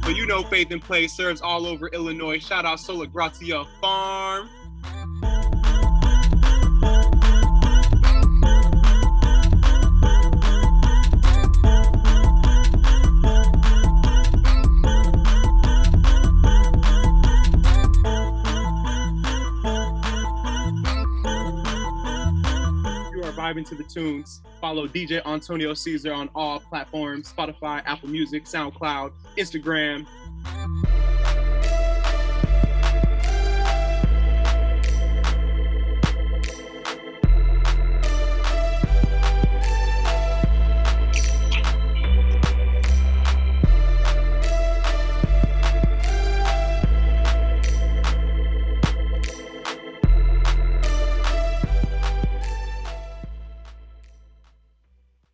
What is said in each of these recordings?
But you know Faith in Place serves all over Illinois. Shout out Sola Gratia Farm. Vibing to the tunes. Follow DJ Antonio Caesar on all platforms: Spotify, Apple Music, SoundCloud, Instagram.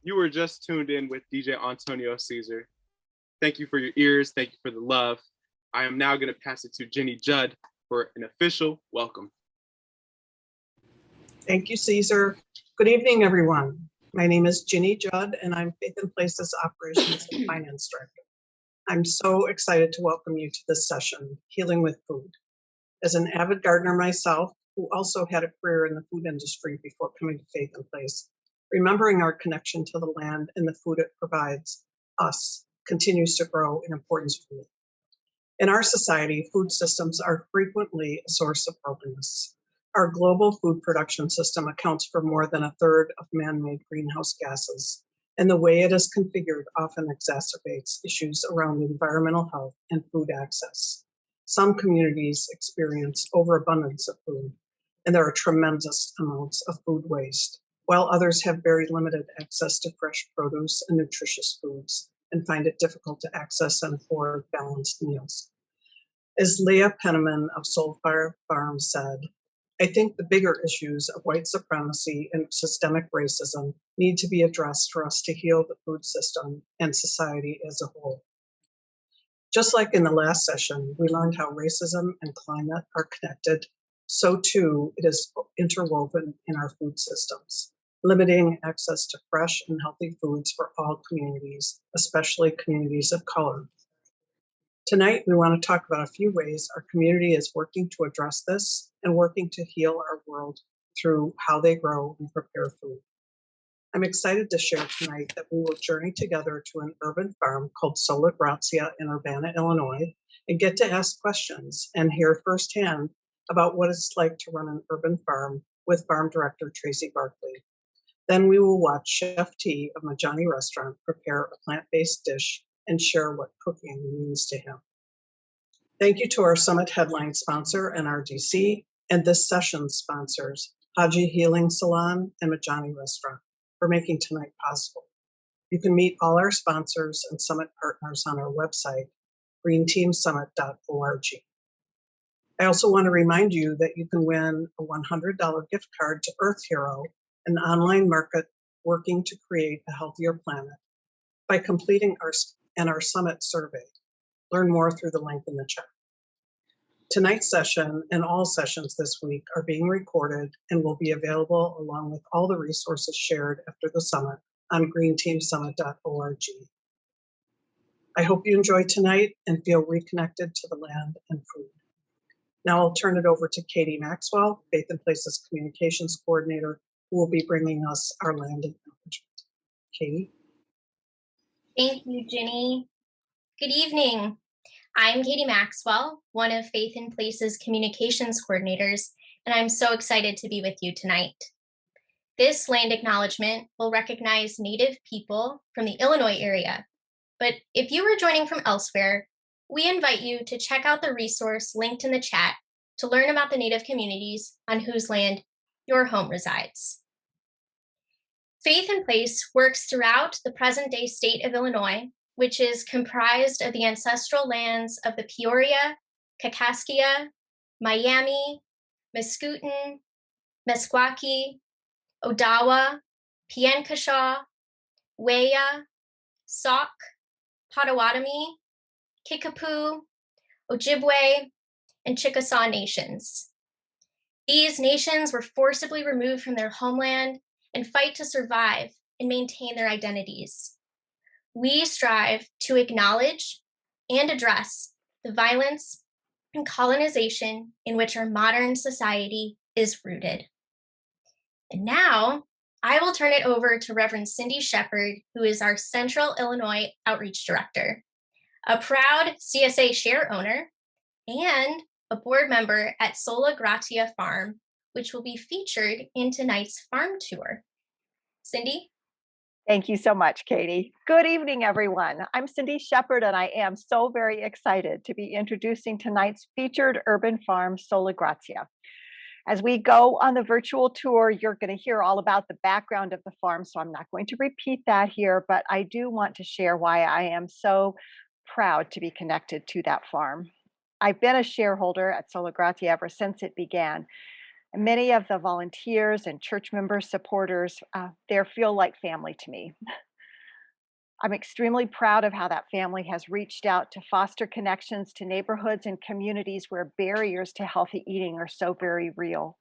You were just tuned in with DJ Antonio Caesar. Thank you for your ears. Thank you for the love. I am now going to pass it to Jenny Judd for an official welcome. Thank you, Caesar. Good evening, everyone. My name is Jenny Judd, and I'm Faith in Places Operations and Finance Director. I'm so excited to welcome you to this session, Healing with Food. As an avid gardener myself, who also had a career in the food industry before coming to Faith in Place, remembering our connection to the land and the food it provides us continues to grow in importance for me. In our society, food systems are frequently a source of brokenness. Our global food production system accounts for more than a third of man-made greenhouse gases, and the way it is configured often exacerbates issues around environmental health and food access. Some communities experience overabundance of food, and there are tremendous amounts of food waste, while others have very limited access to fresh produce and nutritious foods and find it difficult to access and afford balanced meals. As Leah Penniman of Sola Gratia Farm said, I think the bigger issues of white supremacy and systemic racism need to be addressed for us to heal the food system and society as a whole. Just like in the last session, we learned how racism and climate are connected, so too it is interwoven in our food systems, limiting access to fresh and healthy foods for all communities, especially communities of color. Tonight, we want to talk about a few ways our community is working to address this and working to heal our world through how they grow and prepare food. I'm excited to share tonight that we will journey together to an urban farm called Sola Gratia in Urbana, Illinois, and get to ask questions and hear firsthand about what it's like to run an urban farm with Farm Director Traci Barkley. Then we will watch Chef T of Majani Restaurant prepare a plant-based dish and share what cooking means to him. Thank you to our Summit headline sponsor, NRDC, and this session's sponsors, Haji Healing Salon and Majani Restaurant, for making tonight possible. You can meet all our sponsors and Summit partners on our website, greenteamsummit.org. I also want to remind you that you can win a $100 gift card to Earth Hero, an online market working to create a healthier planet, by completing our Summit survey. Learn more through the link in the chat. Tonight's session and all sessions this week are being recorded and will be available along with all the resources shared after the summit on greenteamsummit.org. I hope you enjoy tonight and feel reconnected to the land and food. Now I'll turn it over to Katie Maxwell, Faith in Places Communications Coordinator, who will be bringing us our land acknowledgement. Katie? Thank you, Jenny. Good evening. I'm Katie Maxwell, one of Faith in Places Communications Coordinators, and I'm so excited to be with you tonight. This land acknowledgement will recognize Native people from the Illinois area, but if you are joining from elsewhere, we invite you to check out the resource linked in the chat to learn about the Native communities on whose land your home resides. Faith in Place works throughout the present-day state of Illinois, which is comprised of the ancestral lands of the Peoria, Kaskaskia, Miami, Mascoutin, Meskwaki, Odawa, Piankashaw, Weya, Sauk, Potawatomi, Kickapoo, Ojibwe, and Chickasaw nations. These nations were forcibly removed from their homeland and fight to survive and maintain their identities. We strive to acknowledge and address the violence and colonization in which our modern society is rooted. And now I will turn it over to Reverend Cindy Shepard, who is our Central Illinois Outreach Director, a proud CSA share owner, and a board member at Sola Gratia Farm, which will be featured in tonight's farm tour. Cindy? Thank you so much, Katie. Good evening, everyone. I'm Cindy Shepard, and I am so very excited to be introducing tonight's featured urban farm, Sola Gratia. As we go on the virtual tour, you're going to hear all about the background of the farm, so I'm not going to repeat that here, but I do want to share why I am so proud to be connected to that farm. I've been a shareholder at Sola Gratia ever since it began. And many of the volunteers and church members, supporters, they feel like family to me. I'm extremely proud of how that family has reached out to foster connections to neighborhoods and communities where barriers to healthy eating are so very real.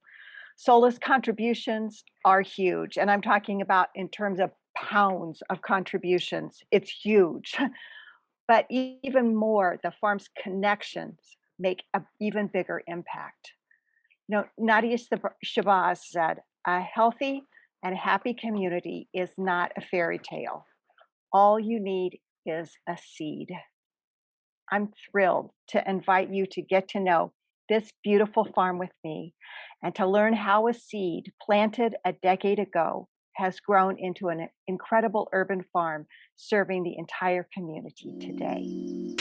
Sola's contributions are huge, and I'm talking about in terms of pounds of contributions. It's huge. But even more, the farm's connections make an even bigger impact. You know, Nadia Shabazz said, a healthy and happy community is not a fairy tale. All you need is a seed. I'm thrilled to invite you to get to know this beautiful farm with me and to learn how a seed planted a decade ago has grown into an incredible urban farm serving the entire community today.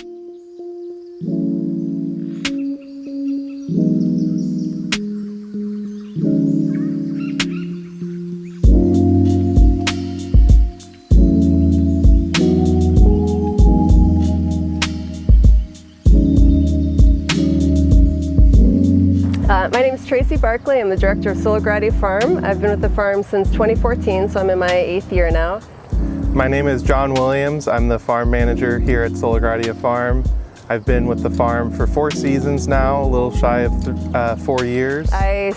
My name is Traci Barkley. I'm the director of Sola Gratia Farm. I've been with the farm since 2014, so I'm in my 8th year now. My name is John Williams. I'm the farm manager here at Sola Gratia Farm. I've been with the farm for 4 seasons now, a little shy of 4 years. I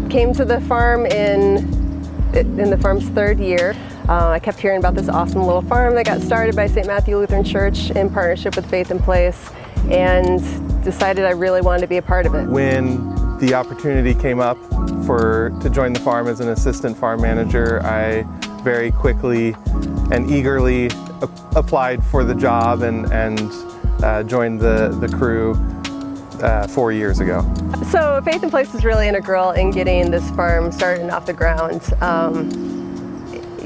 came to the farm in the farm's 3rd year. I kept hearing about this awesome little farm that got started by St. Matthew Lutheran Church in partnership with Faith in Place, and decided I really wanted to be a part of it. When the opportunity came up to join the farm as an assistant farm manager, I very quickly and eagerly applied for the job and joined the crew 4 years ago. So Faith in Place was really integral in getting this farm started off the ground.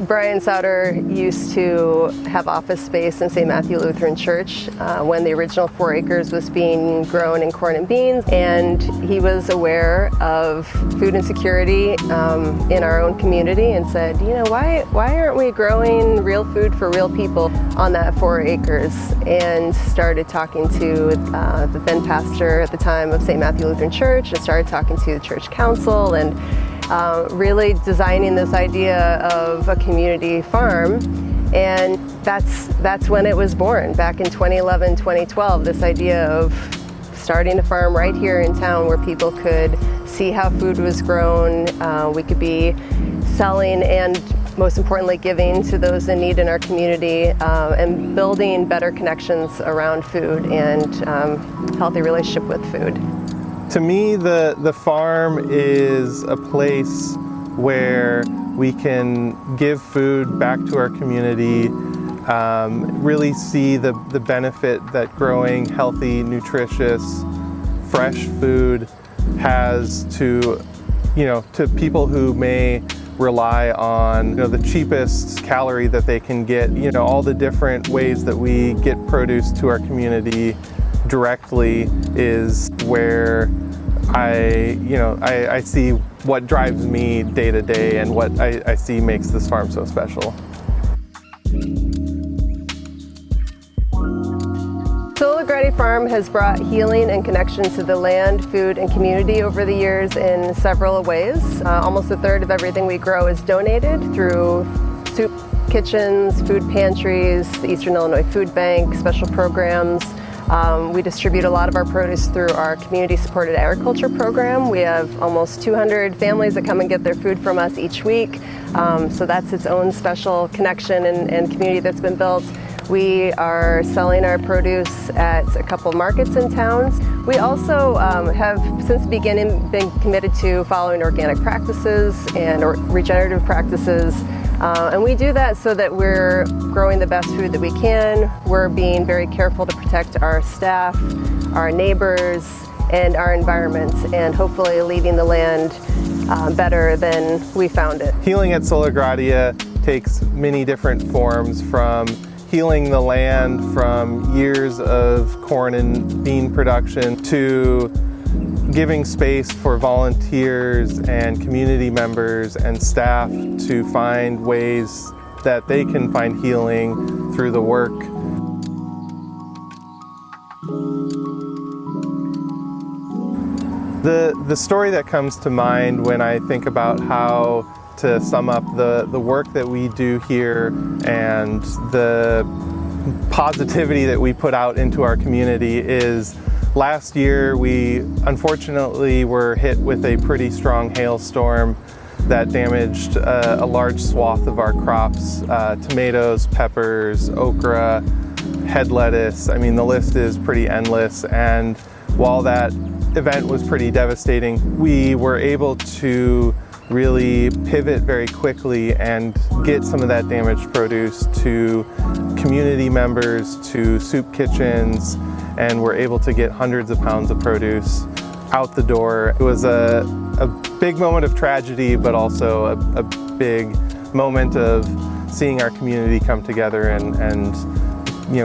Brian Sauter used to have office space in St. Matthew Lutheran Church when the original 4 acres was being grown in corn and beans, and he was aware of food insecurity in our own community and said, you know, why aren't we growing real food for real people on that 4 acres? And started talking to the then pastor at the time of St. Matthew Lutheran Church, and started talking to the church council, and really designing this idea of a community farm. And that's when it was born, back in 2011, 2012, this idea of starting a farm right here in town where people could see how food was grown, we could be selling and most importantly giving to those in need in our community, and building better connections around food and healthy relationship with food. To me, the farm is a place where we can give food back to our community, really see the benefit that growing healthy, nutritious, fresh food has to people who may rely on the cheapest calorie that they can get. All the different ways that we get produce to our community directly is where I see what drives me day to day and what I see makes this farm so special. Sola Gratia Farm has brought healing and connection to the land, food, and community over the years in several ways. Almost 1/3 of everything we grow is donated through soup kitchens, food pantries, the Eastern Illinois Food Bank, special programs. We distribute a lot of our produce through our community-supported agriculture program. We have almost 200 families that come and get their food from us each week. So that's its own special connection and community that's been built. We are selling our produce at a couple markets in towns. We also have, since the beginning, been committed to following organic practices and regenerative practices. And we do that so that we're growing the best food that we can. We're being very careful to protect our staff, our neighbors, and our environment, and hopefully leaving the land better than we found it. Healing at Sola Gratia takes many different forms, from healing the land from years of corn and bean production to giving space for volunteers and community members and staff to find ways that they can find healing through the work. The story that comes to mind when I think about how to sum up the work that we do here and the positivity that we put out into our community is last year we unfortunately were hit with a pretty strong hailstorm that damaged a large swath of our crops, tomatoes, peppers, okra, head lettuce. I mean, the list is pretty endless, and while that event was pretty devastating, we were able to really pivot very quickly and get some of that damaged produce to community members, to soup kitchens, and we're able to get hundreds of pounds of produce out the door. It was a big moment of tragedy, but also a big moment of seeing our community come together and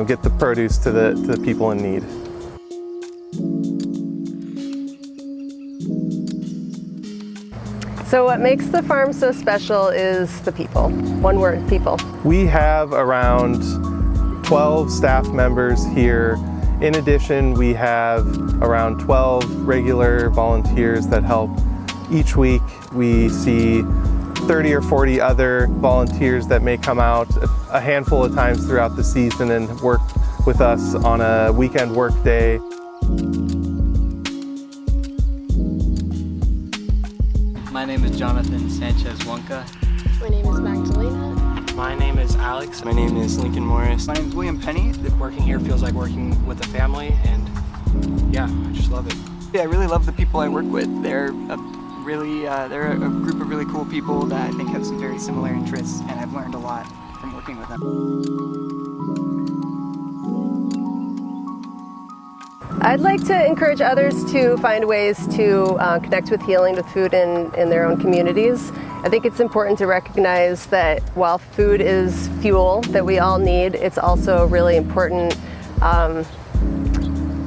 get the produce to the people in need. So what makes the farm so special is the people. One word, people. We have around 12 staff members here. In addition, we have around 12 regular volunteers that help each week. We see 30 or 40 other volunteers that may come out a handful of times throughout the season and work with us on a weekend work day. My name is Jonathan Sanchez Wonka. My name is Magdalena. My name is Alex. My name is Lincoln Morris. My name is William Penny. Working here feels like working with a family, and yeah, I just love it. Yeah, I really love the people I work with. They're a group of really cool people that I think have some very similar interests, and I've learned a lot from working with them. I'd like to encourage others to find ways to connect with healing with food in their own communities. I think it's important to recognize that while food is fuel that we all need, it's also a really important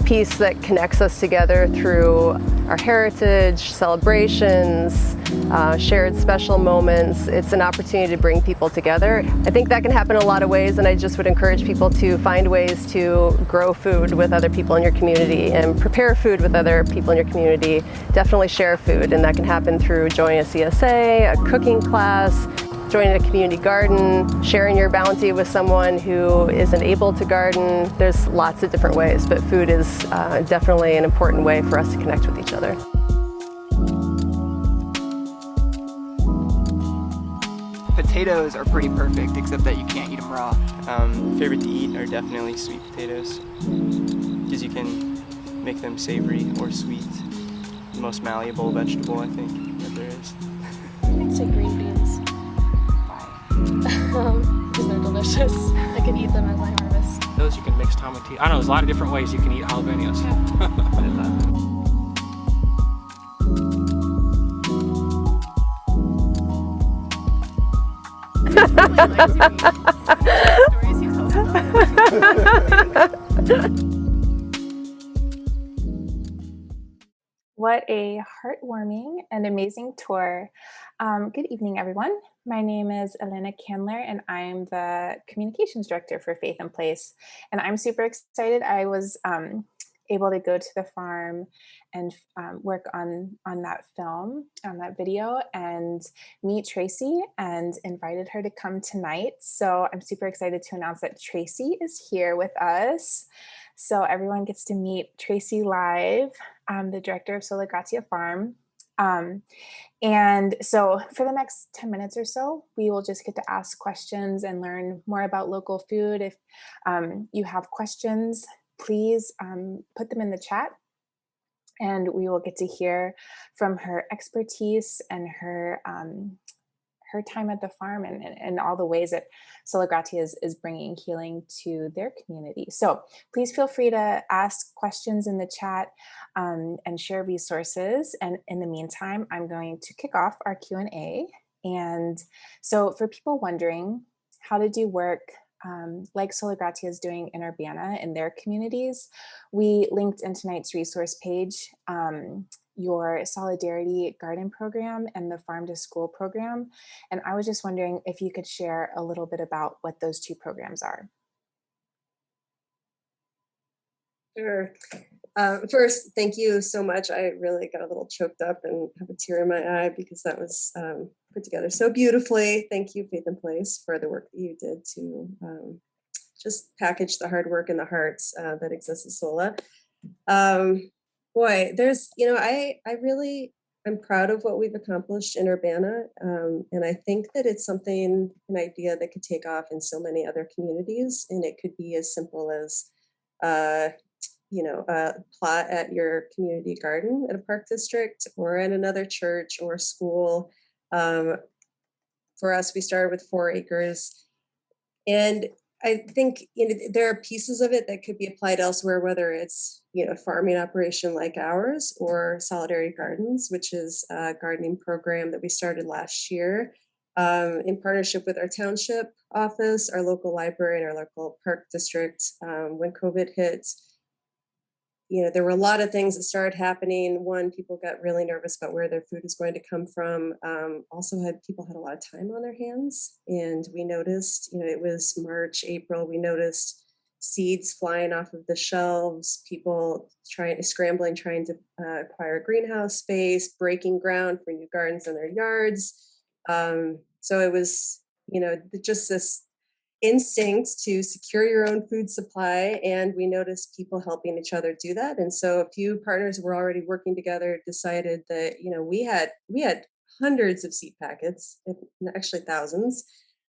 piece that connects us together through our heritage, celebrations, shared special moments. It's an opportunity to bring people together. I think that can happen in a lot of ways, and I just would encourage people to find ways to grow food with other people in your community and prepare food with other people in your community. Definitely share food, and that can happen through joining a CSA, a cooking class, joining a community garden, sharing your bounty with someone who isn't able to garden. There's lots of different ways, but food is definitely an important way for us to connect with each other. Potatoes are pretty perfect, except that you can't eat them raw. Favorite to eat are definitely sweet potatoes, because you can make them savory or sweet. The most malleable vegetable, I think, that there is. I'd say green beans. Because they're delicious. I can eat them as I harvest. Those you can mix tomato. I don't know, there's a lot of different ways you can eat jalapenos. What a heartwarming and amazing tour. Good evening, everyone. My name is Elena Candler, and I'm the Communications Director for Faith in Place. And I'm super excited. I was able to go to the farm and work on that film, on that video, and meet Traci, and invited her to come tonight. So I'm super excited to announce that Traci is here with us. So everyone gets to meet Traci live, the director of Sola Gratia Farm. And so for the next 10 minutes or so, we will just get to ask questions and learn more about local food. If you have questions, please put them in the chat, and we will get to hear from her expertise and her time at the farm and all the ways that Sola Gratia is bringing healing to their community. So please feel free to ask questions in the chat and share resources. And in the meantime, I'm going to kick off our Q&A. And so for people wondering how to do work like Sola Gratia is doing in Urbana in their communities, we linked in tonight's resource page your Solidarity Garden program and the Farm to School program. And I was just wondering if you could share a little bit about what those two programs are. Sure. First, thank you so much. I really got a little choked up and have a tear in my eye because that was put together so beautifully. Thank you, Faith in Place, for the work that you did to just package the hard work and the hearts that exist at Sola. Boy, there's, I really am proud of what we've accomplished in Urbana. And I think that it's an idea that could take off in so many other communities. And it could be as simple as, a plot at your community garden at a park district or at another church or school. For us, we started with 4 acres. And I think there are pieces of it that could be applied elsewhere, whether it's a farming operation like ours or Solidarity Gardens, which is a gardening program that we started last year in partnership with our township office, our local library, and our local park district. When COVID hit, there were a lot of things that started happening. One, people got really nervous about where their food is going to come from. Also, people had a lot of time on their hands, and we noticed, it was March, April. We noticed seeds flying off of the shelves, people scrambling, trying to acquire greenhouse space, breaking ground for new gardens in their yards. So it was, just this instinct to secure your own food supply, and we noticed people helping each other do that. And so a few partners were already working together, decided that we had hundreds of seed packets, actually thousands,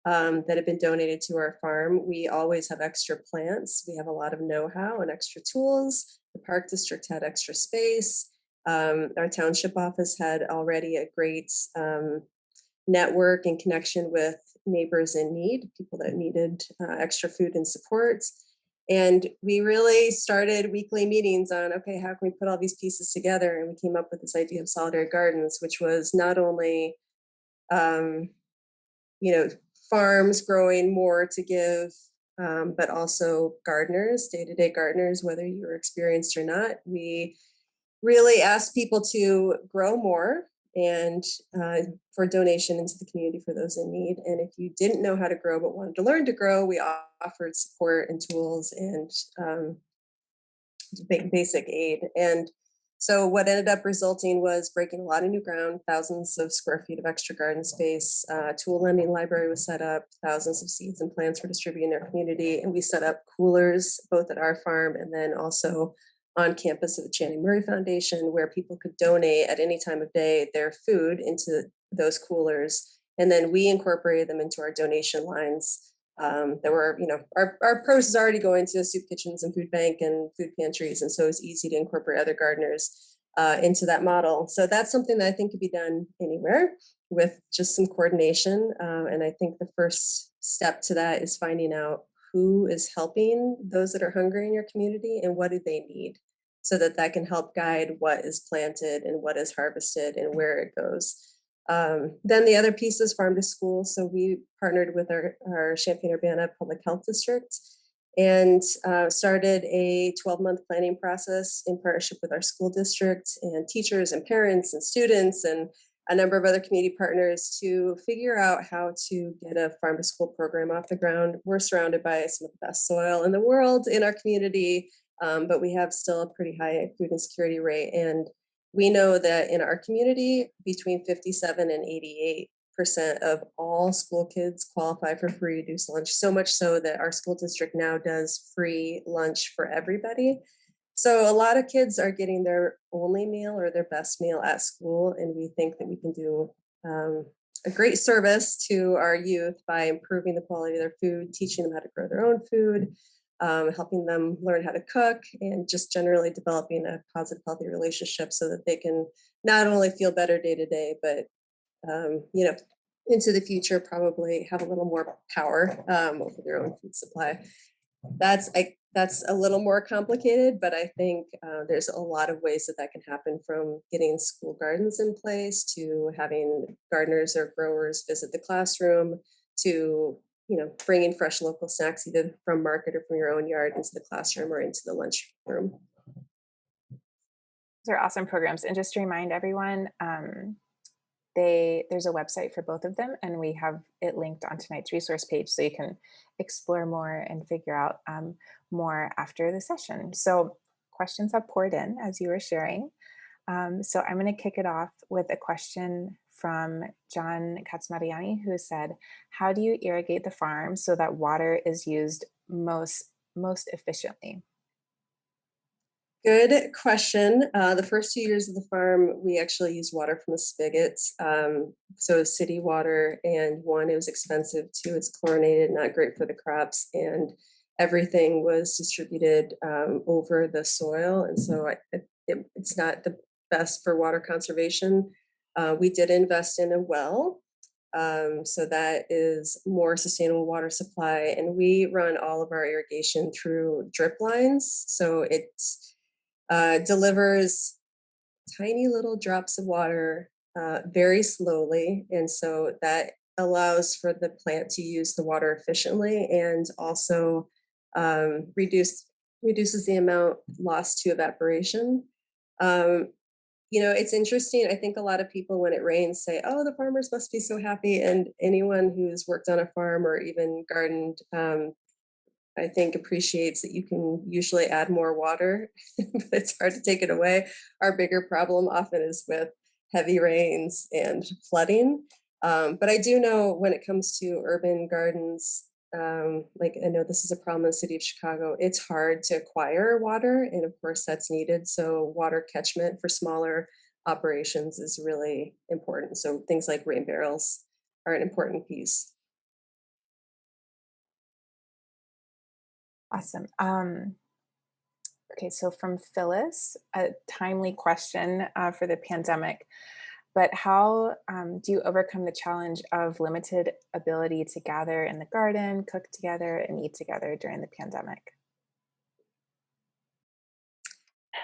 that have been donated to our farm. We always have extra plants. We have a lot of know-how and extra tools. The park district had extra space. Our township office had already a great network and connection with neighbors in need, people that needed extra food and support. And we really started weekly meetings on, okay, how can we put all these pieces together? And we came up with this idea of Solidarity Gardens, which was not only, farms growing more to give, but also gardeners, day-to-day gardeners, whether you were experienced or not. We really asked people to grow more and for donation into the community for those in need. And if you didn't know how to grow but wanted to learn to grow, we offered support and tools and basic aid. And so what ended up resulting was breaking a lot of new ground, thousands of square feet of extra garden space. Tool lending library was set up, thousands of seeds and plants were distributed in our community. And we set up coolers both at our farm and then also on campus of the Channing Murray Foundation, where people could donate at any time of day their food into those coolers. And then we incorporated them into our donation lines. There were, our purse is already going to soup kitchens and food bank and food pantries. And so it's easy to incorporate other gardeners into that model. So that's something that I think could be done anywhere with just some coordination. And I think the first step to that is finding out who is helping those that are hungry in your community and what do they need, so that can help guide what is planted and what is harvested and where it goes. Then the other piece is farm to school. So we partnered with our Champaign-Urbana Public Health District and started a 12-month planning process in partnership with our school district and teachers and parents and students and a number of other community partners to figure out how to get a farm to school program off the ground. We're surrounded by some of the best soil in the world in our community, but we have still a pretty high food insecurity rate. And we know that in our community, between 57 and 88% of all school kids qualify for free reduced lunch, so much so that our school district now does free lunch for everybody. So a lot of kids are getting their only meal or their best meal at school, and we think that we can do a great service to our youth by improving the quality of their food, teaching them how to grow their own food, helping them learn how to cook, and just generally developing a positive, healthy relationship so that they can not only feel better day to day, but into the future probably have a little more power over their own food supply. That's a little more complicated, but I think there's a lot of ways that can happen, from getting school gardens in place to having gardeners or growers visit the classroom to bringing fresh local snacks either from market or from your own yard into the classroom or into the lunchroom. Those are awesome programs. And just to remind everyone, there's a website for both of them, and we have it linked on tonight's resource page, so you can explore more and figure out more after the session. So questions have poured in as you were sharing. So I'm going to kick it off with a question from John Katzmariani, who said, how do you irrigate the farm so that water is used most efficiently? Good question. The first 2 years of the farm, we actually used water from the spigots. So city water, and one, it was expensive. Two, it's chlorinated, not great for the crops. And everything was distributed over the soil. And so it's not the best for water conservation. We did invest in a well. So that is more sustainable water supply. And we run all of our irrigation through drip lines. So it's delivers tiny little drops of water very slowly. And so that allows for the plant to use the water efficiently, and also reduces the amount lost to evaporation. It's interesting. I think a lot of people, when it rains, say, oh, the farmers must be so happy. And anyone who's worked on a farm or even gardened, I think, appreciates that you can usually add more water, but it's hard to take it away. Our bigger problem often is with heavy rains and flooding. But I do know when it comes to urban gardens, like I know this is a problem in the city of Chicago, it's hard to acquire water. And of course that's needed. So water catchment for smaller operations is really important. So things like rain barrels are an important piece. Awesome. Okay, so from Phyllis, a timely question for the pandemic, but how do you overcome the challenge of limited ability to gather in the garden, cook together, and eat together during the pandemic?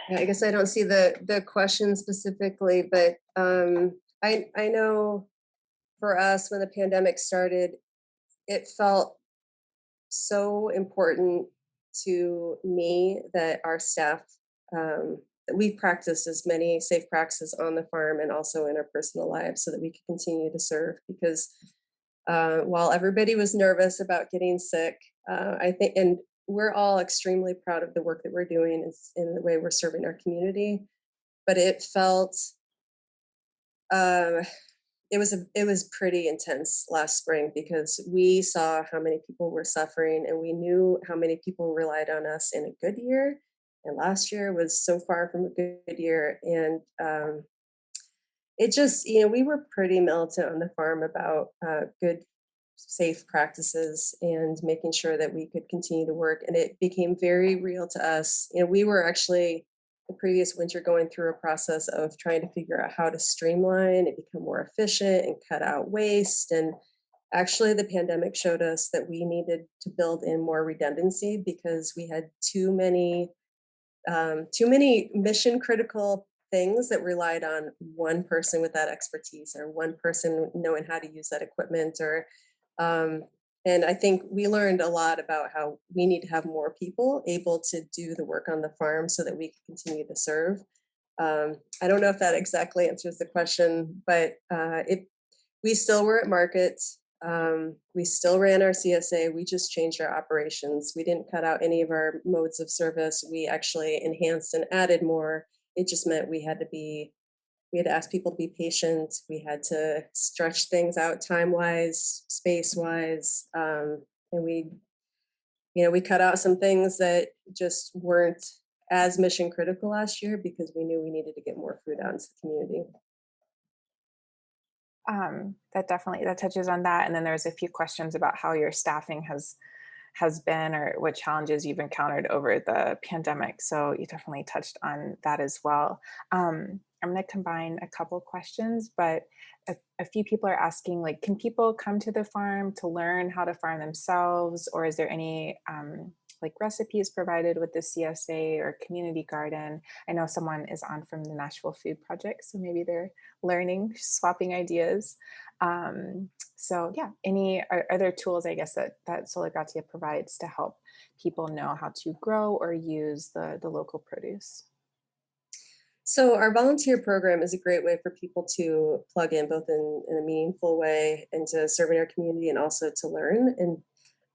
I guess I don't see the question specifically, but I know for us, when the pandemic started, it felt so important to me that our staff, that we practice as many safe practices on the farm and also in our personal lives so that we could continue to serve. Because while everybody was nervous about getting sick, I think, and we're all extremely proud of the work that we're doing in the way we're serving our community, but it felt, it was pretty intense last spring, because we saw how many people were suffering, and we knew how many people relied on us in a good year. And last year was so far from a good year. And it just, we were pretty militant on the farm about good, safe practices and making sure that we could continue to work. And it became very real to us. We were actually the previous winter going through a process of trying to figure out how to streamline and become more efficient and cut out waste. And actually the pandemic showed us that we needed to build in more redundancy, because we had too many mission critical things that relied on one person with that expertise, or one person knowing how to use that equipment, or and I think we learned a lot about how we need to have more people able to do the work on the farm so that we can continue to serve. I don't know if that exactly answers the question, but we still were at markets. We still ran our CSA. We just changed our operations. We didn't cut out any of our modes of service. We actually enhanced and added more. It just meant we had to ask people to be patient. We had to stretch things out time-wise, space-wise. And we cut out some things that just weren't as mission critical last year because we knew we needed to get more food out into the community. That touches on that. And then there's a few questions about how your staffing has been or what challenges you've encountered over the pandemic. So you definitely touched on that as well. I'm going to combine a couple questions, but a few people are asking, like, can people come to the farm to learn how to farm themselves? Or is there any like recipes provided with the CSA or community garden? I know someone is on from the Nashville Food Project, so maybe they're learning, swapping ideas. So yeah, are there tools, I guess, that Sola Gratia provides to help people know how to grow or use the local produce? So our volunteer program is a great way for people to plug in both in a meaningful way into serving our community and also to learn. And,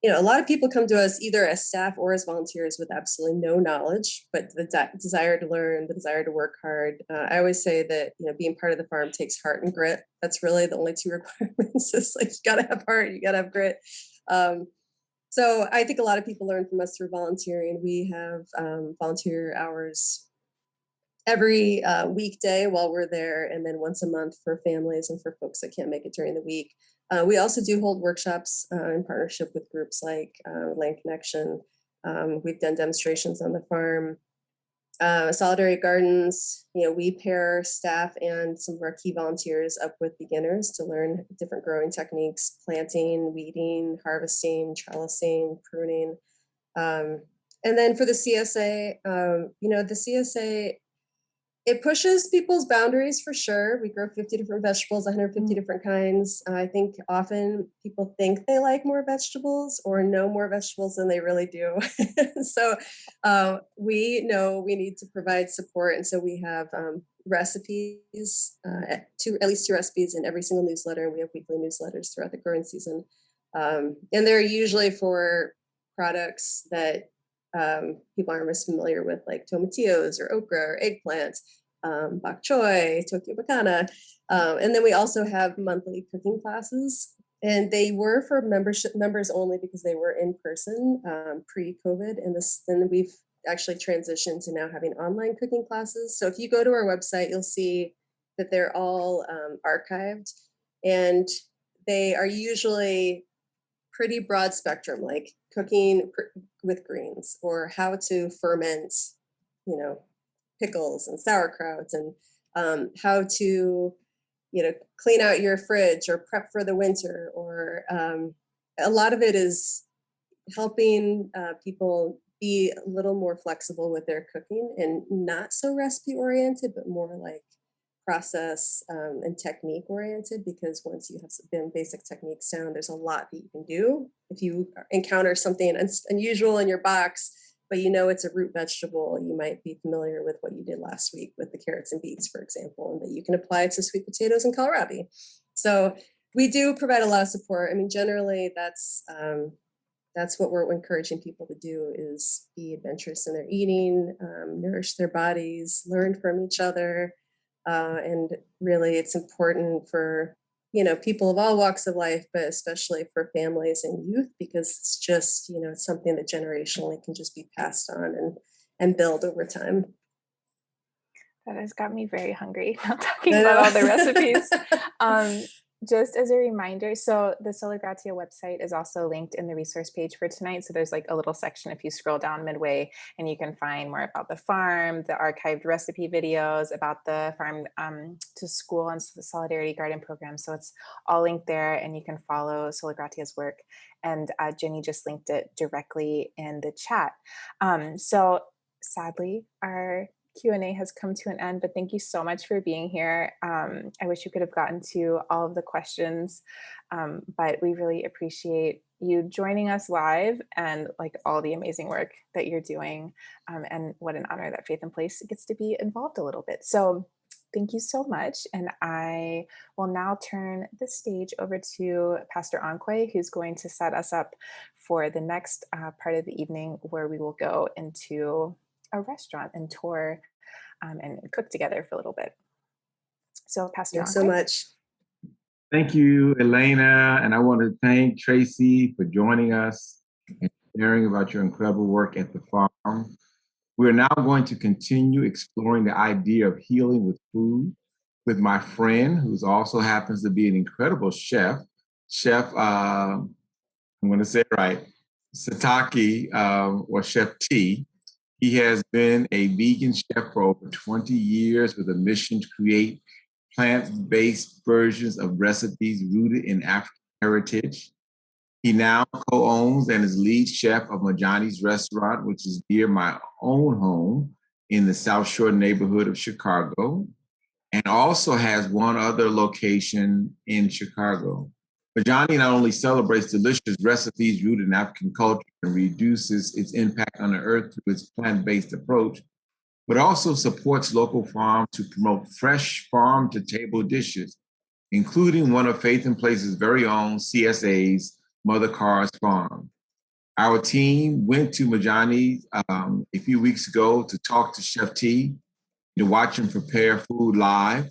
you know, a lot of people come to us either as staff or as volunteers with absolutely no knowledge, but the desire to learn, the desire to work hard. I always say that, you know, being part of the farm takes heart and grit. That's really the only two requirements. It's like, you gotta have heart, you gotta have grit. So I think a lot of people learn from us through volunteering. We have volunteer hours every weekday while we're there, and then once a month for families and for folks that can't make it during the week. We also do hold workshops in partnership with groups like Land Connection. We've done demonstrations on the farm. Solidarity Gardens, you know, we pair staff and some of our key volunteers up with beginners to learn different growing techniques: planting, weeding, harvesting, trellising, pruning. And then for the CSA, you know, the CSA, it pushes people's boundaries for sure. We grow 50 different vegetables, 150 different kinds. I think often people think they like more vegetables or know more vegetables than they really do. So we know we need to provide support. And so we have recipes, at least two recipes in every single newsletter. And we have weekly newsletters throughout the growing season. And they're usually for products that people aren't as familiar with, like tomatillos or okra or eggplants, bok choy, Tokyo bakana. And then we also have monthly cooking classes. And they were for members only because they were in person pre-COVID. And then we've actually transitioned to now having online cooking classes. So if you go to our website, you'll see that they're all archived. And they are usually pretty broad spectrum, like cooking with greens, or how to ferment, you know, pickles and sauerkraut, and how to, you know, clean out your fridge or prep for the winter. Or a lot of it is helping people be a little more flexible with their cooking and not so recipe oriented, but more like process and technique oriented, because once you have some basic techniques down, there's a lot that you can do. If you encounter something unusual in your box, but you know it's a root vegetable, you might be familiar with what you did last week with the carrots and beets, for example, and that you can apply it to sweet potatoes and kohlrabi. So we do provide a lot of support. I mean, generally that's what we're encouraging people to do, is be adventurous in their eating, nourish their bodies, learn from each other. And really, it's important for, you know, people of all walks of life, but especially for families and youth, because it's just, you know, it's something that generationally can just be passed on and build over time. That has got me very hungry now talking about all the recipes. Just as a reminder, so the Sola Gratia website is also linked in the resource page for tonight. So there's like a little section if you scroll down midway, and you can find more about the farm, the archived recipe videos, about the farm to school and the Solidarity Garden program. So it's all linked there, and you can follow Sola Gratia's work. And Jenny just linked it directly in the chat. So sadly, our Q&A has come to an end, but thank you so much for being here. I wish you could have gotten to all of the questions, but we really appreciate you joining us live and like all the amazing work that you're doing. And what an honor that Faith in Place gets to be involved a little bit. So thank you so much. And I will now turn the stage over to Pastor Anquay, who's going to set us up for the next part of the evening, where we will go into a restaurant and tour and cook together for a little bit. So Pastor Thanks so much. Thank you, Elena. And I want to thank Traci for joining us and sharing about your incredible work at the farm. We're now going to continue exploring the idea of healing with food with my friend, who also happens to be an incredible chef. I'm going to say it right, Sataki, or Chef T. He has been a vegan chef for over 20 years with a mission to create plant-based versions of recipes rooted in African heritage. He now co-owns and is lead chef of Majani's restaurant, which is near my own home in the South Shore neighborhood of Chicago, and also has one other location in Chicago. Majani not only celebrates delicious recipes rooted in African culture and reduces its impact on the earth through its plant-based approach, but also supports local farms to promote fresh farm-to-table dishes, including one of Faith and Place's very own CSA's Mother Carr's Farm. Our team went to Majani a few weeks ago to talk to Chef T, to watch him prepare food live.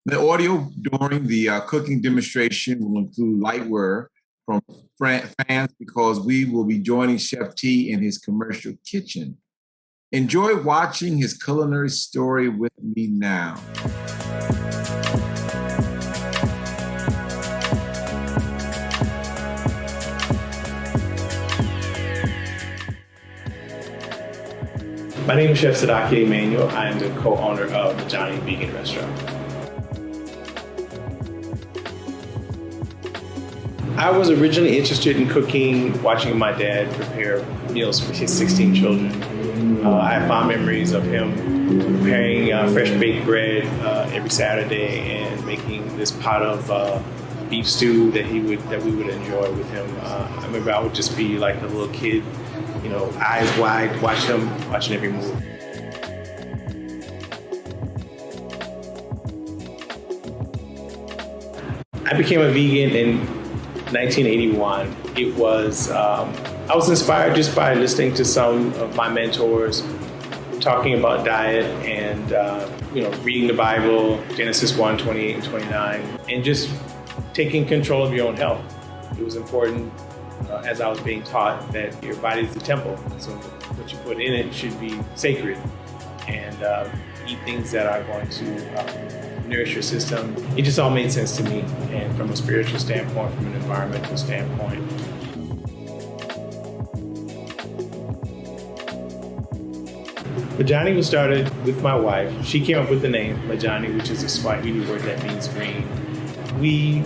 The audio during the cooking demonstration will include light word from fans because we will be joining Chef T in his commercial kitchen. Enjoy watching his culinary story with me now. My name is Chef Sadaki Emmanuel. I am the co-owner of the Johnny Vegan Restaurant. I was originally interested in cooking, watching my dad prepare meals for his 16 children. I have fond memories of him preparing fresh baked bread every Saturday and making this pot of beef stew that we would enjoy with him. I remember I would just be like a little kid, eyes wide, watching every move. I became a vegan in 1981. It was, I was inspired just by listening to some of my mentors talking about diet and, reading the Bible, Genesis 1, 28 and 29, and just taking control of your own health. It was important, as I was being taught, that your body is the temple. So what you put in it should be sacred, and eat things that are going to nourish your system. It just all made sense to me, and from a spiritual standpoint, from an environmental standpoint. Majani was started with my wife. She came up with the name Majani, which is a Swahili word that means green. We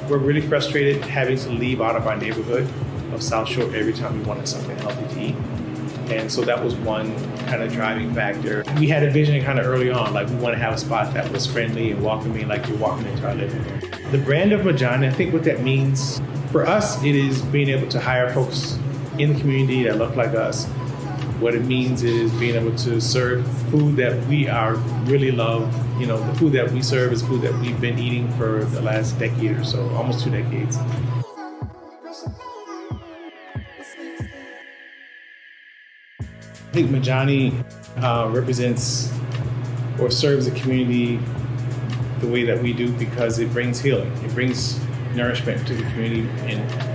were really frustrated having to leave out of our neighborhood of South Shore every time we wanted something healthy to eat. And so that was one kind of driving factor. We had a vision kind of early on, like we want to have a spot that was friendly and welcoming, like you're walking into our living room. The brand of Majani, I think what that means for us, it is being able to hire folks in the community that look like us. What it means is being able to serve food that we are really love. The food that we serve is food that we've been eating for the last decade or so, almost 2 decades. I think Majani represents or serves the community the way that we do because it brings healing. It brings nourishment to the community.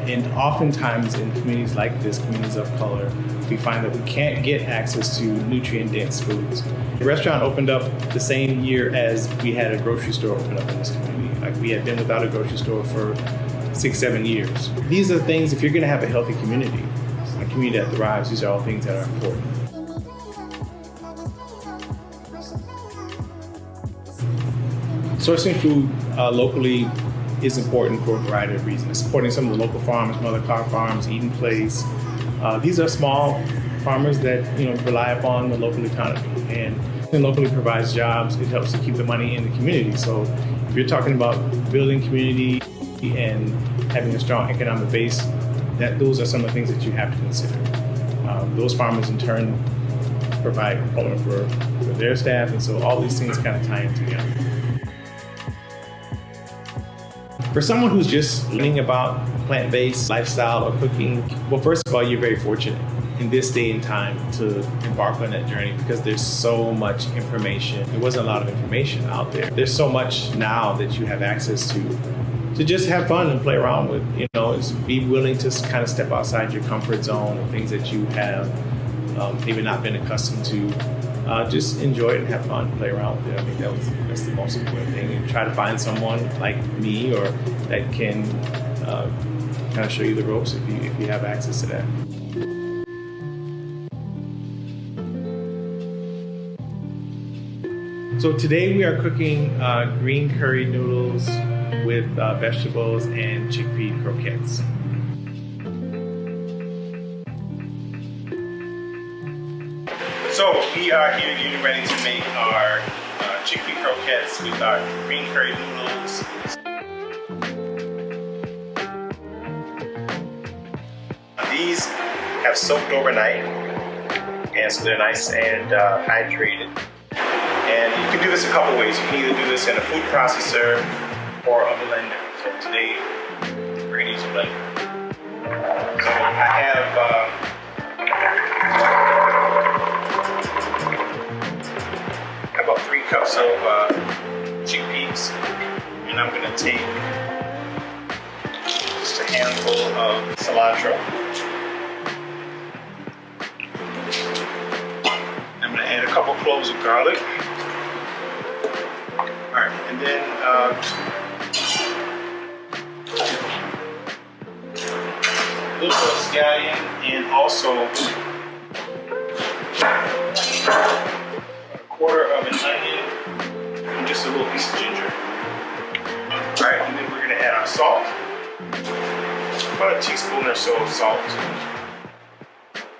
And oftentimes in communities like this, communities of color, we find that we can't get access to nutrient-dense foods. The restaurant opened up the same year as we had a grocery store open up in this community. Like we had been without a grocery store for 6-7 years. These are things, if you're gonna have a healthy community, a community that thrives, these are all things that are important. Sourcing food locally is important for a variety of reasons. Supporting some of the local farmers, Mother Carr Farms, Eden Place. These are small farmers that rely upon the local economy, and it locally provides jobs. It helps to keep the money in the community. So if you're talking about building community and having a strong economic base, those are some of the things that you have to consider. Those farmers in turn provide employment for their staff, and so all these things kind of tie in together. For someone who's just learning about plant-based lifestyle or cooking, well, first of all, you're very fortunate in this day and time to embark on that journey because there's so much information. There wasn't a lot of information out there. There's so much now that you have access to just have fun and play around with. Is be willing to kind of step outside your comfort zone and things that you have maybe not been accustomed to, just enjoy it and have fun, play around with it. I think that's the most important thing. And try to find someone like me or that can kind of show you the ropes if you have access to that. So today we are cooking green curry noodles with vegetables and chickpea croquettes. So we are here getting ready to make our chickpea croquettes with our green curry noodles. These have soaked overnight, and so they're nice and hydrated. And you can do this a couple ways. You can either do this in a food processor or a blender. So today we're going to use a blender. So I have about 3 cups of chickpeas, and I'm going to take just a handful of cilantro. I'm going to add a couple cloves of garlic. All right, and then a little bit of scallion, and also a quarter of an onion, and just a little piece of ginger. All right, and then we're going to add our salt, about a teaspoon or so of salt.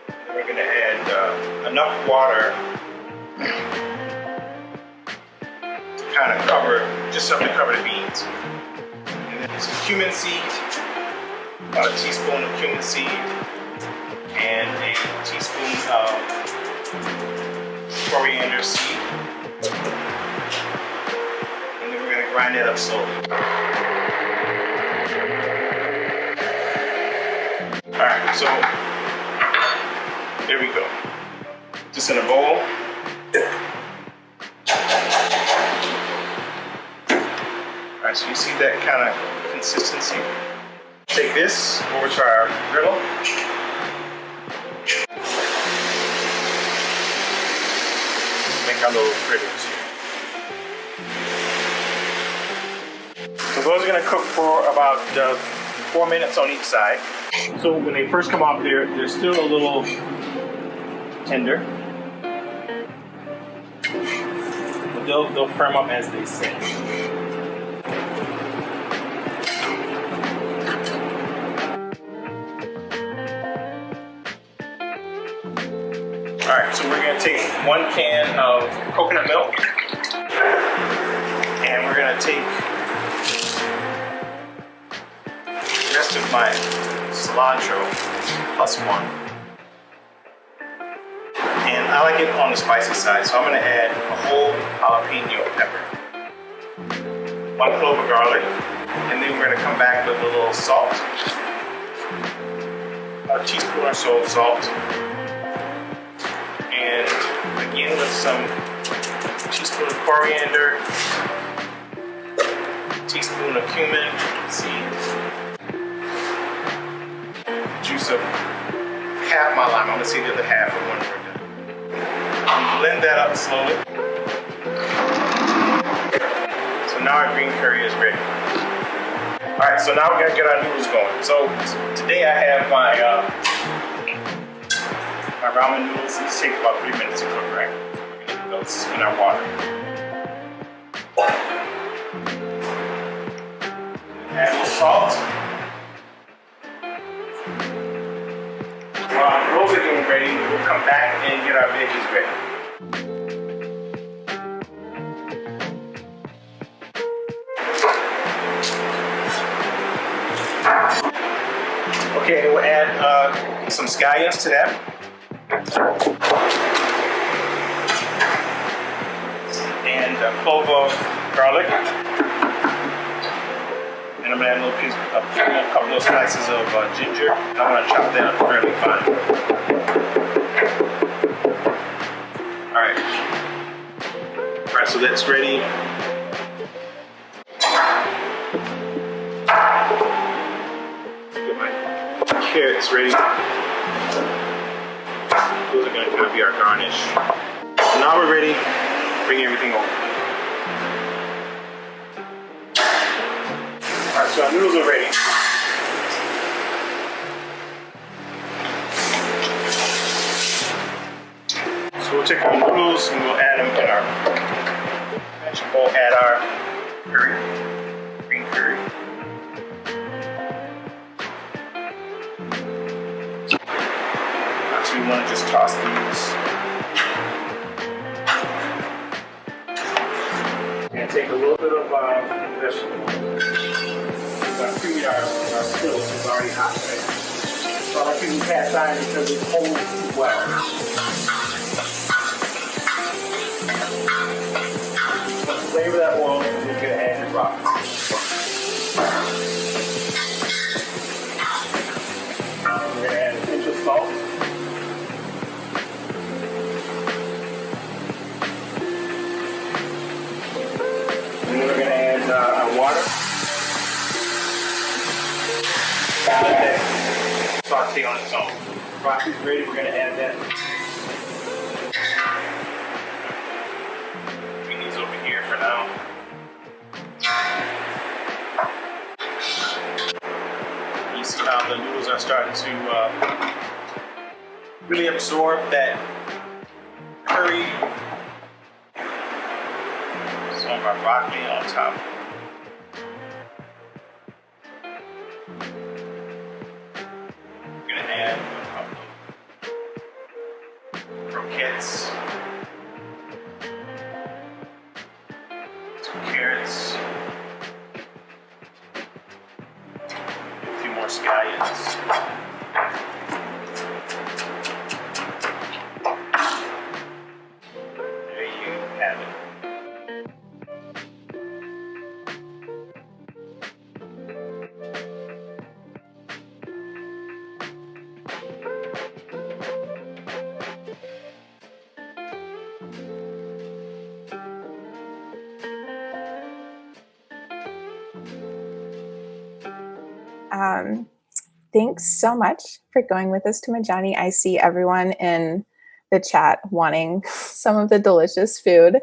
And we're going to add enough water kind of cover, just something to cover the beans. And then some cumin seed, about a teaspoon of cumin seed, and a teaspoon of coriander seed. And then we're going to grind it up slowly. Alright, so there we go. Just in a bowl. Alright, so you see that kind of consistency. Take this over to our griddle. Make our little fritters. So those are going to cook for about 4 minutes on each side. So when they first come off, they're still a little tender. But they'll firm up as they sit. Alright, so we're going to take 1 can of coconut milk, and we're going to take the rest of my cilantro plus 1. And I like it on the spicy side, so I'm going to add a whole jalapeno pepper, 1 clove of garlic, and then we're going to come back with a little salt, a teaspoon or so of salt. And again with some teaspoon of coriander, teaspoon of cumin seeds, juice of half my lime. I'm gonna save the other half for when we're done. Blend that up slowly. So now our green curry is ready. All right, so now we're gonna get our noodles going. So today I have my ramen noodles. These take about 3 minutes to cook, right? We're gonna put those in our water. Add a little salt. While those are getting ready, we'll come back and get our veggies ready. Okay, we'll add some scallions to that. And a clove of garlic. And I'm going to add a little piece, a couple of slices of ginger. And I'm going to chop that up fairly fine. Alright. Alright, so that's ready. Get my carrots ready. Those are going to kind of be our garnish. So now we're ready. Bring everything over. All right, so our noodles are ready. So we'll take our noodles and we'll add them in our vegetable, add our curry, green curry. So we want to just toss these. And take a little bit of vegetable. Our cream, our skillet is already hot, right? So I like using cast iron because it holds well. So flavor that oil and we're going to add the broccoli. We're going to add a pinch of salt. And then we're going to add our water. Let that saute on its own. Broccoli's ready, we're going to add that. Bring these over here for now. You see how the noodles are starting to really absorb that curry. Some of our broccoli on top. Add a couple of croquettes, some carrots, a few more scallions. There you have it. Thanks so much for going with us to Majani. I see everyone in the chat wanting some of the delicious food.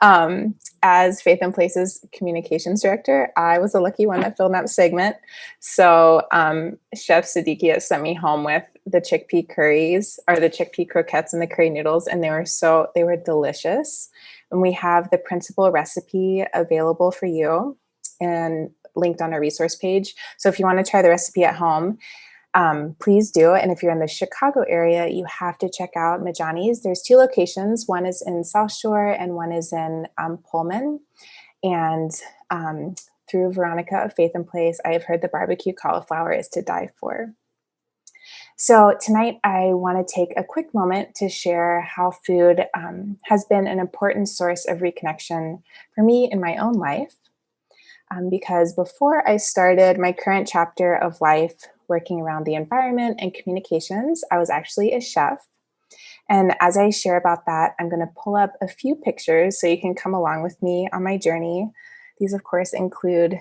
As Faith and Places communications director, I was the lucky one that filmed that segment. So Chef Siddiqui has sent me home with the chickpea curries, or the chickpea croquettes and the curry noodles, and they were delicious. And we have the principal recipe available for you and linked on our resource page. So if you want to try the recipe at home, please do. And if you're in the Chicago area, you have to check out Majani's. There's 2 locations. One is in South Shore and one is in Pullman. And through Veronica of Faith and Place, I have heard the barbecue cauliflower is to die for. So tonight I want to take a quick moment to share how food has been an important source of reconnection for me in my own life. Because before I started my current chapter of life working around the environment and communications, I was actually a chef. And as I share about that, I'm going to pull up a few pictures so you can come along with me on my journey. These, of course, include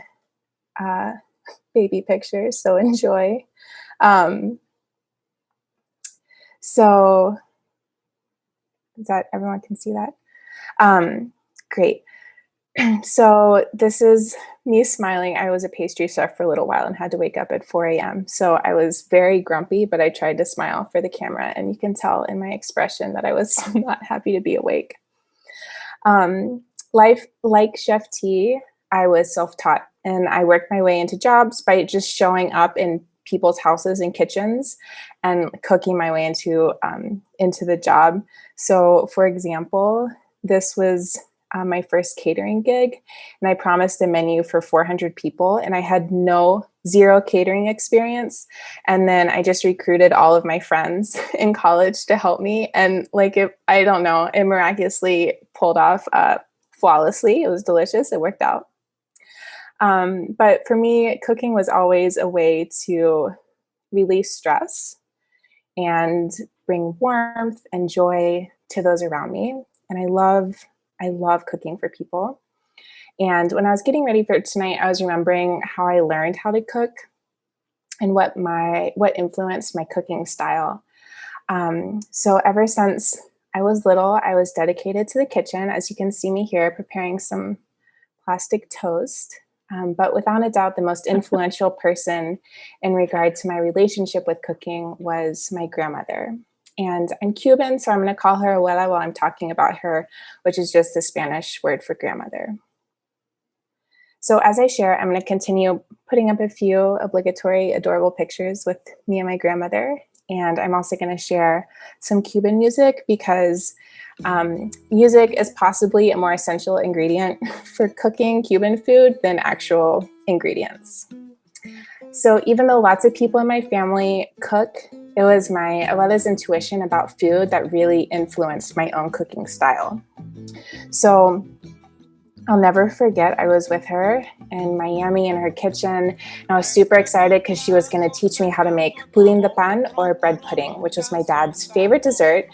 baby pictures, so enjoy. So is that everyone can see that? Great. So this is me smiling. I was a pastry chef for a little while and had to wake up at 4 a.m. So I was very grumpy, but I tried to smile for the camera, and you can tell in my expression that I was not happy to be awake. Life like Chef T, I was self-taught, and I worked my way into jobs by just showing up in people's houses and kitchens and cooking my way into the job. So for example, this was my first catering gig, and I promised a menu for 400 people, and I had zero catering experience. And then I just recruited all of my friends in college to help me. And it miraculously pulled off flawlessly. It was delicious. It worked out. But for me, cooking was always a way to release stress and bring warmth and joy to those around me. And I love cooking for people. And when I was getting ready for tonight, I was remembering how I learned how to cook and what influenced my cooking style. So ever since I was little, I was dedicated to the kitchen. As you can see me here preparing some plastic toast. But without a doubt, the most influential person in regard to my relationship with cooking was my grandmother. And I'm Cuban, so I'm going to call her abuela while I'm talking about her, which is just the Spanish word for grandmother. So as I share, I'm going to continue putting up a few obligatory, adorable pictures with me and my grandmother. And I'm also going to share some Cuban music because music is possibly a more essential ingredient for cooking Cuban food than actual ingredients. So even though lots of people in my family cook, it was my abuela's intuition about food that really influenced my own cooking style. So I'll never forget, I was with her in Miami in her kitchen, and I was super excited because she was going to teach me how to make pudding de pan, or bread pudding, which was my dad's favorite dessert.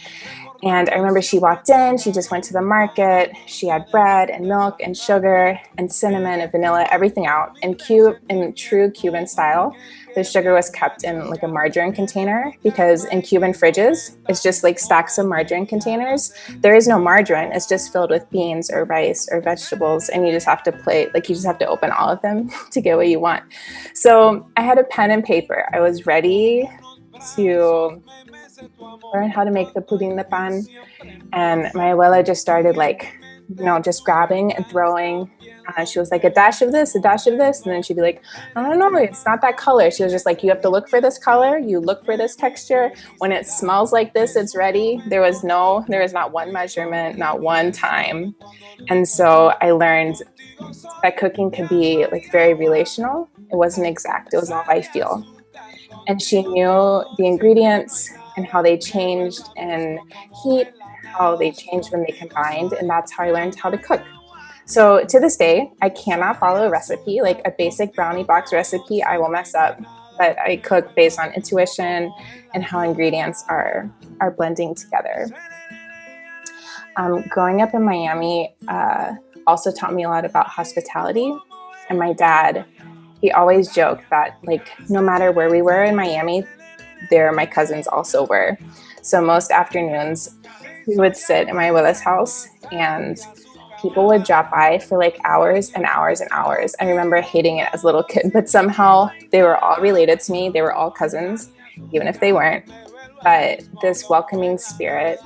And I remember she walked in, she just went to the market, she had bread and milk and sugar and cinnamon and vanilla, everything out. In true Cuban style, the sugar was kept in like a margarine container, because in Cuban fridges, it's just like stacks of margarine containers. There is no margarine, it's just filled with beans or rice or vegetables, and you just have to you just have to open all of them to get what you want. So I had a pen and paper. I was ready to learn how to make the pudding de pan, and my abuela just started just grabbing and throwing. She was like, a dash of this, and then she'd be like, I don't know, it's not that color. She was just like, you have to look for this color, you look for this texture. When it smells like this, it's ready. There was not one measurement, not one time. And so I learned that cooking could be like very relational. It wasn't exact, it was all I feel. And she knew the ingredients and how they changed in heat, how they changed when they combined, and that's how I learned how to cook. So to this day, I cannot follow a recipe, like a basic brownie box recipe, I will mess up, but I cook based on intuition and how ingredients are blending together. Growing up in Miami also taught me a lot about hospitality, and my dad, he always joked that like no matter where we were in Miami, there my cousins also were. So most afternoons we would sit in my abuela's house and people would drop by for like hours and hours and hours. I remember hating it as a little kid, but somehow they were all related to me. They were all cousins, even if they weren't. But this welcoming spirit,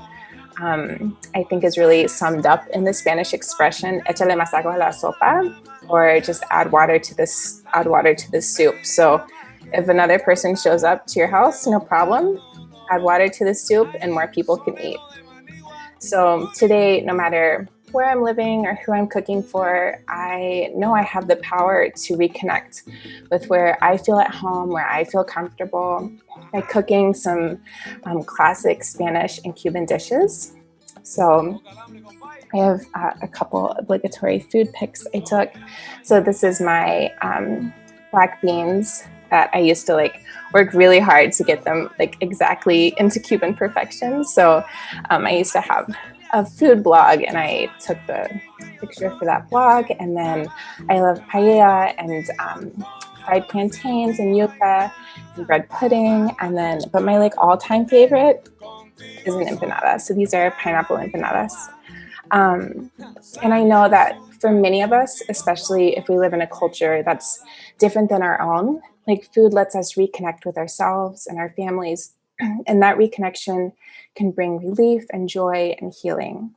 I think, is really summed up in the Spanish expression "échale más agua a la sopa," or just add water to this soup. So if another person shows up to your house, no problem, add water to the soup and more people can eat. So today, no matter where I'm living or who I'm cooking for, I know I have the power to reconnect with where I feel at home, where I feel comfortable, by cooking some classic Spanish and Cuban dishes. So I have a couple obligatory food picks I took. So this is my black beans that I used to work really hard to get them exactly into Cuban perfection. So I used to have a food blog, and I took the picture for that blog. And then I love paella and fried plantains and yuca and bread pudding. And then, but my all-time favorite is an empanada. So these are pineapple empanadas. And I know that for many of us, especially if we live in a culture that's different than our own, food lets us reconnect with ourselves and our families. And that reconnection can bring relief and joy and healing.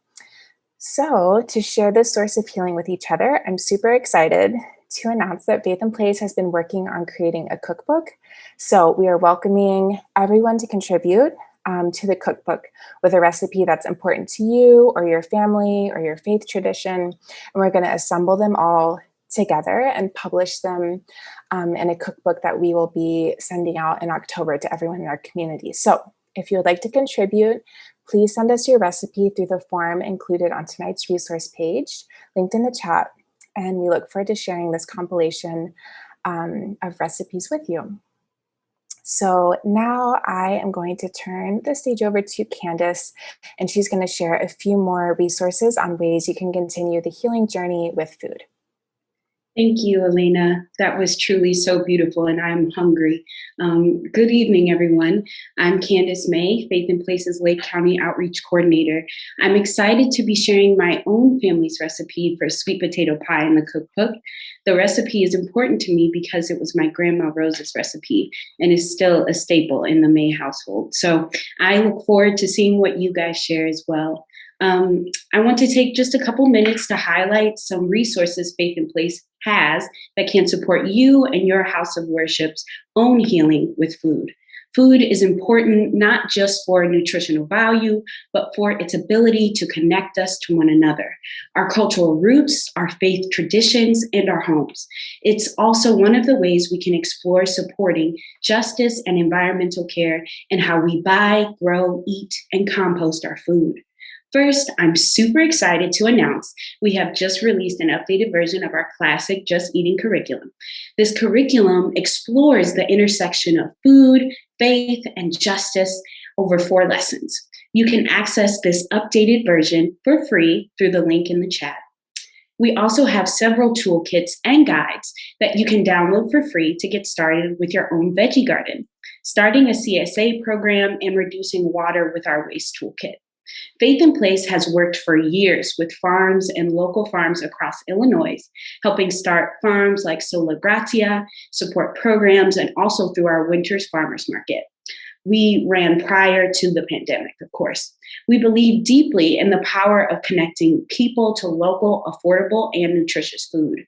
So to share this source of healing with each other, I'm super excited to announce that Faith in Place has been working on creating a cookbook. So we are welcoming everyone to contribute to the cookbook with a recipe that's important to you or your family or your faith tradition. And we're going to assemble them all together and publish them in a cookbook that we will be sending out in October to everyone in our community. So if you would like to contribute, please send us your recipe through the form included on tonight's resource page, linked in the chat, and we look forward to sharing this compilation of recipes with you. So now I am going to turn the stage over to Candace, and she's going to share a few more resources on ways you can continue the healing journey with food. Thank you, Elena. That was truly so beautiful, and I'm hungry. Good evening, everyone. I'm Candace May, Faith in Places Lake County Outreach Coordinator. I'm excited to be sharing my own family's recipe for sweet potato pie in the cookbook. The recipe is important to me because it was my grandma Rose's recipe and is still a staple in the May household. So I look forward to seeing what you guys share as well. I want to take just a couple minutes to highlight some resources Faith in Place has that can support you and your house of worship's own healing with food. Food is important not just for nutritional value, but for its ability to connect us to one another, our cultural roots, our faith traditions, and our homes. It's also one of the ways we can explore supporting justice and environmental care in how we buy, grow, eat, and compost our food. First, I'm super excited to announce we have just released an updated version of our classic Just Eating curriculum. This curriculum explores the intersection of food, faith, and justice over 4 lessons. You can access this updated version for free through the link in the chat. We also have several toolkits and guides that you can download for free to get started with your own veggie garden, starting a CSA program and reducing water with our waste toolkit. Faith in Place has worked for years with farms and local farms across Illinois, helping start farms like Sola Gratia, support programs, and also through our Winter's Farmers Market. We ran prior to the pandemic, of course. We believe deeply in the power of connecting people to local, affordable, and nutritious food.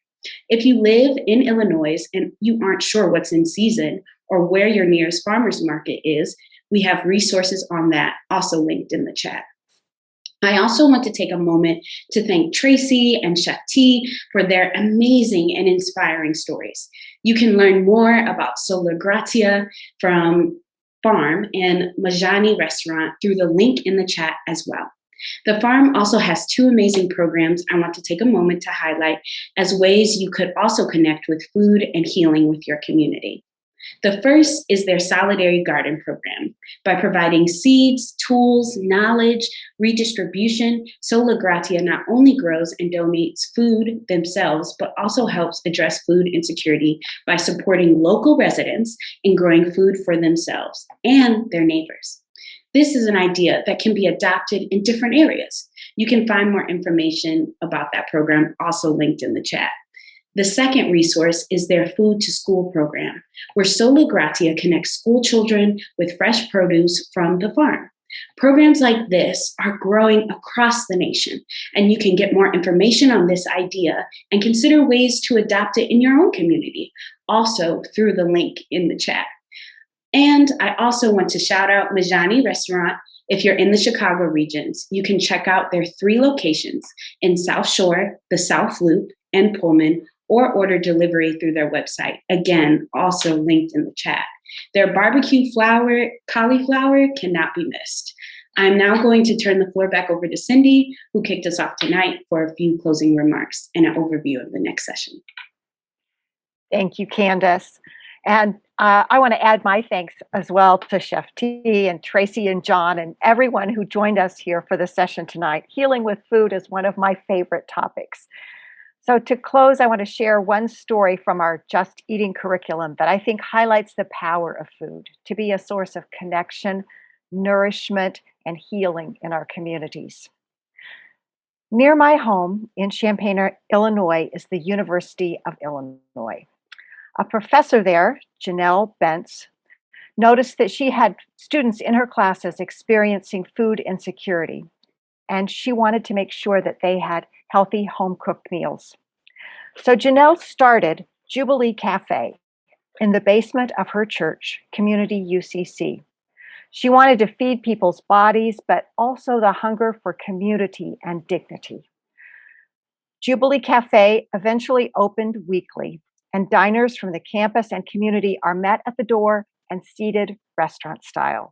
If you live in Illinois and you aren't sure what's in season or where your nearest farmers market is, we have resources on that, also linked in the chat. I also want to take a moment to thank Traci and Chef T for their amazing and inspiring stories. You can learn more about Sola Gratia Farm and Majani Restaurant through the link in the chat as well. The farm also has 2 amazing programs I want to take a moment to highlight as ways you could also connect with food and healing with your community. The first is their Solidarity Garden program. By providing seeds, tools, knowledge, redistribution, Sola Gratia not only grows and donates food themselves, but also helps address food insecurity by supporting local residents in growing food for themselves and their neighbors. This is an idea that can be adopted in different areas. You can find more information about that program also linked in the chat. The second resource is their Food to School program, where Sola Gratia connects school children with fresh produce from the farm. Programs like this are growing across the nation, and you can get more information on this idea and consider ways to adopt it in your own community, also through the link in the chat. And I also want to shout out Majani Restaurant. If you're in the Chicago regions, you can check out their 3 locations in South Shore, the South Loop, and Pullman, or order delivery through their website. Again, also linked in the chat. Their barbecue cauliflower cannot be missed. I'm now going to turn the floor back over to Cindy, who kicked us off tonight, for a few closing remarks and an overview of the next session. Thank you, Candace. And I want to add my thanks as well to Chef T and Traci and John and everyone who joined us here for the session tonight. Healing with food is one of my favorite topics. So to close, I want to share one story from our Just Eating curriculum that I think highlights the power of food to be a source of connection, nourishment, and healing in our communities. Near my home in Champaign, Illinois, is the University of Illinois. A professor there, Janelle Bentz, noticed that she had students in her classes experiencing food insecurity, and she wanted to make sure that they had healthy home-cooked meals. So Janelle started Jubilee Cafe in the basement of her church, Community UCC. She wanted to feed people's bodies, but also the hunger for community and dignity. Jubilee Cafe eventually opened weekly, and diners from the campus and community are met at the door and seated restaurant style.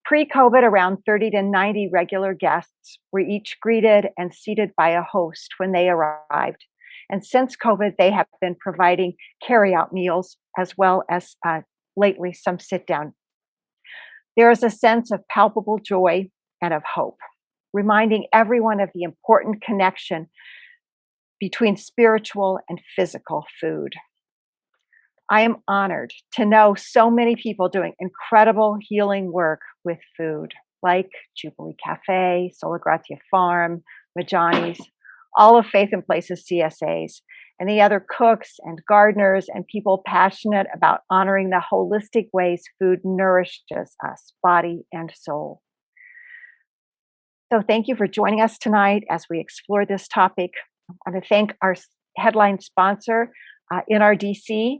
Pre-COVID, around 30 to 90 regular guests were each greeted and seated by a host when they arrived. And since COVID, they have been providing carry-out meals as well as lately some sit-down. There is a sense of palpable joy and of hope, reminding everyone of the important connection between spiritual and physical food. I am honored to know so many people doing incredible healing work with food, like Jubilee Cafe, Sola Gratia Farm, Majani's, all of Faith in Places CSAs, and the other cooks and gardeners and people passionate about honoring the holistic ways food nourishes us, body and soul. So thank you for joining us tonight as we explore this topic. I want to thank our headline sponsor, NRDC,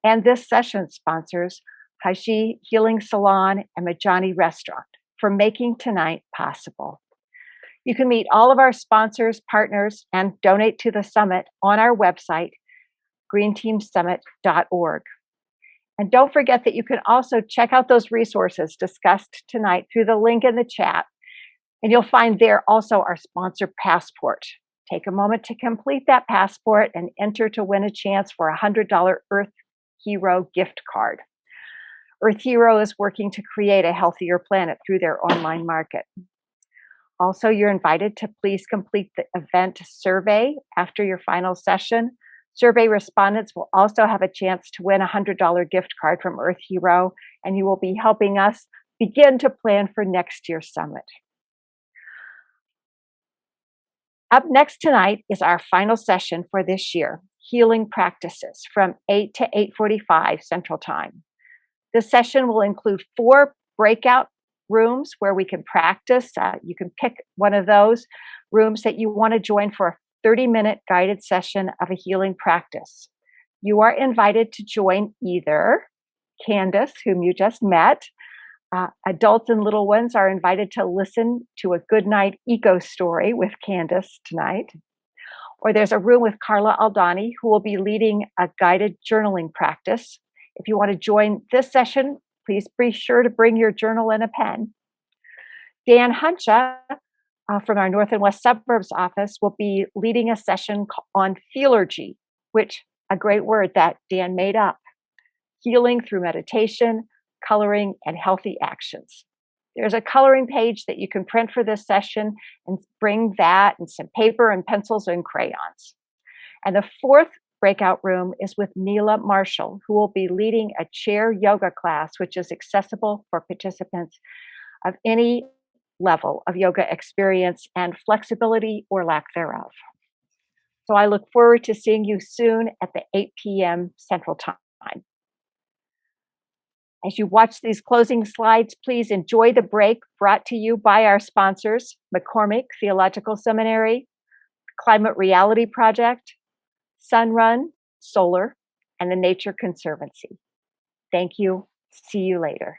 and this session's sponsors, Haji Healing Salon and Majani Restaurant, for making tonight possible. You can meet all of our sponsors, partners, and donate to the summit on our website, greenteamsummit.org. And don't forget that you can also check out those resources discussed tonight through the link in the chat. And you'll find there also our sponsor passport. Take a moment to complete that passport and enter to win a chance for a $100 Earth Hero gift card. Earth Hero is working to create a healthier planet through their online market. Also, you're invited to please complete the event survey after your final session. Survey respondents will also have a chance to win a $100 gift card from Earth Hero, and you will be helping us begin to plan for next year's summit. Up next tonight is our final session for this year, Healing Practices, from 8 to 8:45 Central Time. This session will include 4 breakout rooms where we can practice. You can pick one of those rooms that you want to join for a 30-minute guided session of a healing practice. You are invited to join either Candace, whom you just met. Adults and little ones are invited to listen to a Goodnight Eco story with Candace tonight. Or there's a room with Carla Aldani, who will be leading a guided journaling practice. If you want to join this session, please be sure to bring your journal and a pen. Dan Huncha from our North and West Suburbs office will be leading a session on feelergy, which a great word that Dan made up. Healing through meditation, coloring, and healthy actions. There's a coloring page that you can print for this session and bring that and some paper and pencils and crayons. And the 4th breakout room is with Neela Marshall, who will be leading a chair yoga class, which is accessible for participants of any level of yoga experience and flexibility or lack thereof. So I look forward to seeing you soon at the 8 p.m. Central Time. As you watch these closing slides, please enjoy the break brought to you by our sponsors, McCormick Theological Seminary, Climate Reality Project, Sunrun Solar, and the Nature Conservancy. Thank you. See you later.